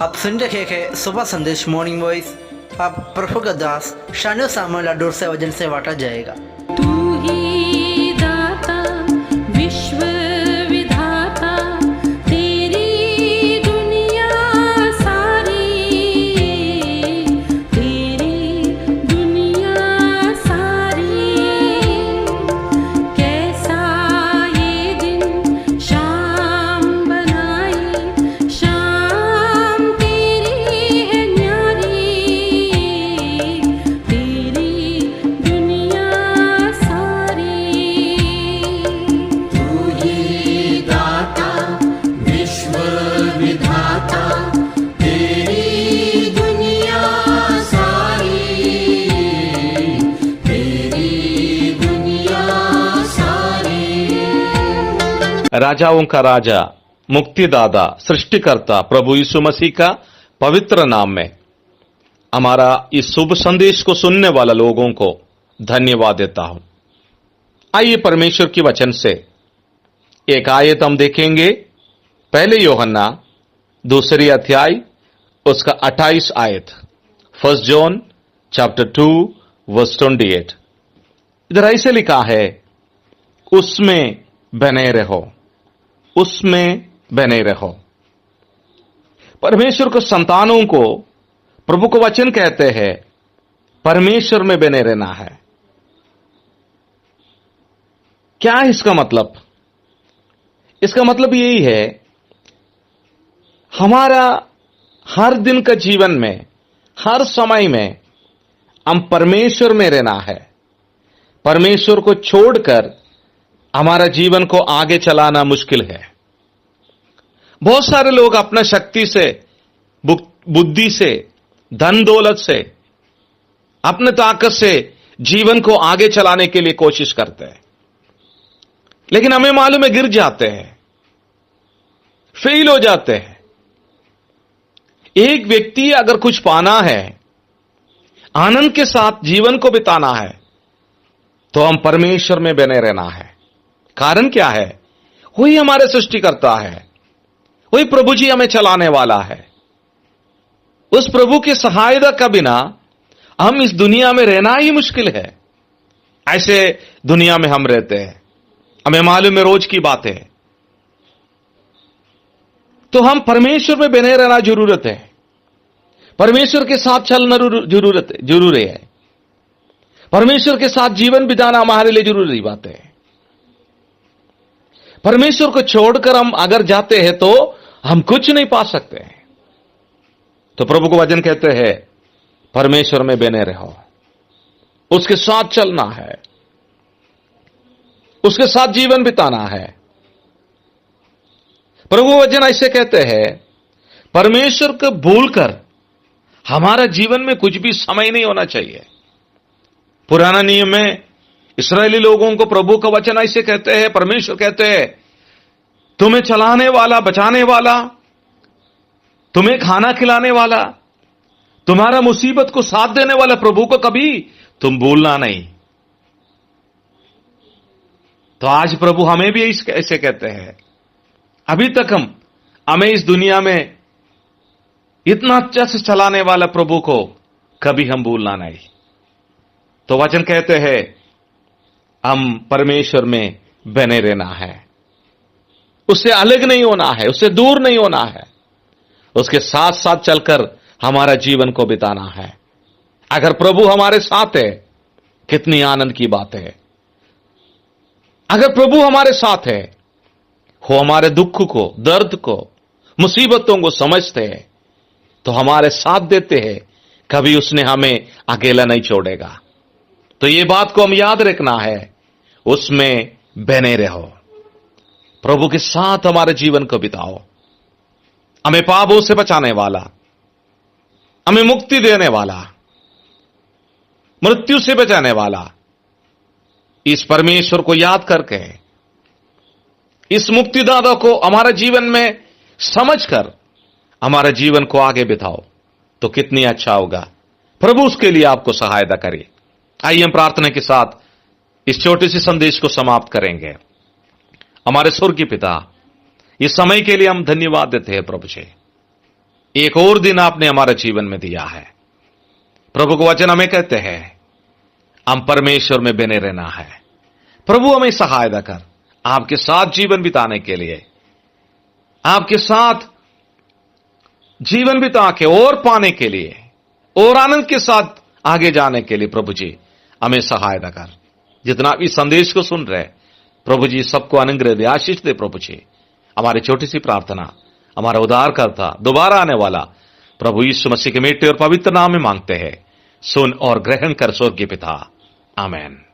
आप सुन रहे हैं सुबह संदेश मॉर्निंग वॉइस। अब प्रभु का दास शानू सामुएल अडूर से वचन से बांटा जाएगा। तू ही दाता विश्व विधाता, तेरी दुनिया सारी, तेरी दुनिया सारी। कैसा ये दिन शाम बनाई, शाम तेरी है न्यारी, तेरी दुनिया सारी। तू ही दाता विश्व विधाता, तेरी दुनिया सारी, तेरी दुनिया सारी। राजाओं का राजा, मुक्तिदाता, सृष्टिकर्ता प्रभु यीशु मसीह का पवित्र नाम में हमारा इस शुभ संदेश को सुनने वाले लोगों को धन्यवाद देता हूं। आइए परमेश्वर की वचन से एक आयत हम देखेंगे। पहले यूहन्ना दूसरी अध्याय उसका 28 आयत, 1 जॉन चैप्टर 2 वर्स 28। इधर ऐसे लिखा है, उसमें बने रहो, उसमें बने रहो। परमेश्वर के संतानों को प्रभु को वचन कहते हैं परमेश्वर में बने रहना है। क्या है इसका मतलब? इसका मतलब यही है, हमारा हर दिन का जीवन में, हर समय में हम परमेश्वर में रहना है। परमेश्वर को छोड़कर हमारा जीवन को आगे चलाना मुश्किल है। बहुत सारे लोग अपना शक्ति से, बुद्धि से, धन दौलत से, अपने ताकत से जीवन को आगे चलाने के लिए कोशिश करते हैं, लेकिन हमें मालूम है गिर जाते हैं, फेल हो जाते हैं। एक व्यक्ति अगर कुछ पाना है, आनंद के साथ जीवन को बिताना है, तो हम परमेश्वर में बने रहना है। कारण क्या है? वही हमारे सृष्टिकर्ता है, वही प्रभु जी हमें चलाने वाला है। उस प्रभु की सहायता का बिना हम इस दुनिया में रहना ही मुश्किल है। ऐसे दुनिया में हम रहते हैं, हमें मालूम है रोज की बातें है। तो हम परमेश्वर में बने रहना जरूरत है, परमेश्वर के साथ चलना जरूरी है, परमेश्वर के साथ जीवन बिताना हमारे लिए जरूरी बात है। परमेश्वर को छोड़कर हम अगर जाते हैं तो हम कुछ नहीं पा सकते हैं। तो प्रभु को वचन कहते हैं परमेश्वर में बने रहो, उसके साथ चलना है, उसके साथ जीवन बिताना है। प्रभु वचन ऐसे कहते हैं, परमेश्वर को भूलकर हमारा जीवन में कुछ भी समय नहीं होना चाहिए। पुराना नियम में इस्राएली लोगों को प्रभु का वचन ऐसे कहते हैं, परमेश्वर कहते हैं, तुम्हें चलाने वाला, बचाने वाला, तुम्हें खाना खिलाने वाला, तुम्हारा मुसीबत को साथ देने वाला प्रभु को कभी तुम भूलना नहीं। तो आज प्रभु हमें भी ऐसे कहते हैं। अभी तक हमें इस दुनिया में इतना अच्छा से चलाने वाला प्रभु को कभी हम भूलना नहीं। तो वचन कहते हैं हम परमेश्वर में बने रहना है, उससे अलग नहीं होना है, उससे दूर नहीं होना है, उसके साथ साथ चलकर हमारा जीवन को बिताना है। अगर प्रभु हमारे साथ है, कितनी आनंद की बात है। अगर प्रभु हमारे साथ है, वो हमारे दुख को, दर्द को, मुसीबतों को समझते हैं, तो हमारे साथ देते हैं, कभी उसने हमें अकेला नहीं छोड़ेगा। तो ये बात को हम याद रखना है, उसमें बने रहो, प्रभु के साथ हमारे जीवन को बिताओ। हमें पापों से बचाने वाला, हमें मुक्ति देने वाला, मृत्यु से बचाने वाला, इस परमेश्वर को याद करके, इस मुक्तिदाता को हमारे जीवन में समझकर हमारे जीवन को आगे बिताओ, तो कितनी अच्छा होगा। प्रभु उसके लिए आपको सहायता करे। आइए हम प्रार्थना के साथ इस छोटे से संदेश को समाप्त करेंगे। हमारे स्वर्गीय पिता, इस समय के लिए हम धन्यवाद देते हैं प्रभु जी। एक और दिन आपने हमारे जीवन में दिया है। प्रभु को वचन हमें कहते हैं हम परमेश्वर में बने रहना है। प्रभु हमें सहायता कर आपके साथ जीवन बिताने के लिए, आपके साथ जीवन बिता के और पाने के लिए और आनंद के साथ आगे जाने के लिए प्रभु जी हमें सहायता कर। जितना भी संदेश को सुन रहे प्रभु जी सबको अनुग्रह दे, आशीष दे प्रभु जी। हमारी छोटी सी प्रार्थना हमारा उद्धारकर्ता दोबारा आने वाला प्रभु यीशु मसीह के मीठे और पवित्र नाम में मांगते हैं। सुन और ग्रहण कर स्वर्गीय पिता, आमेन।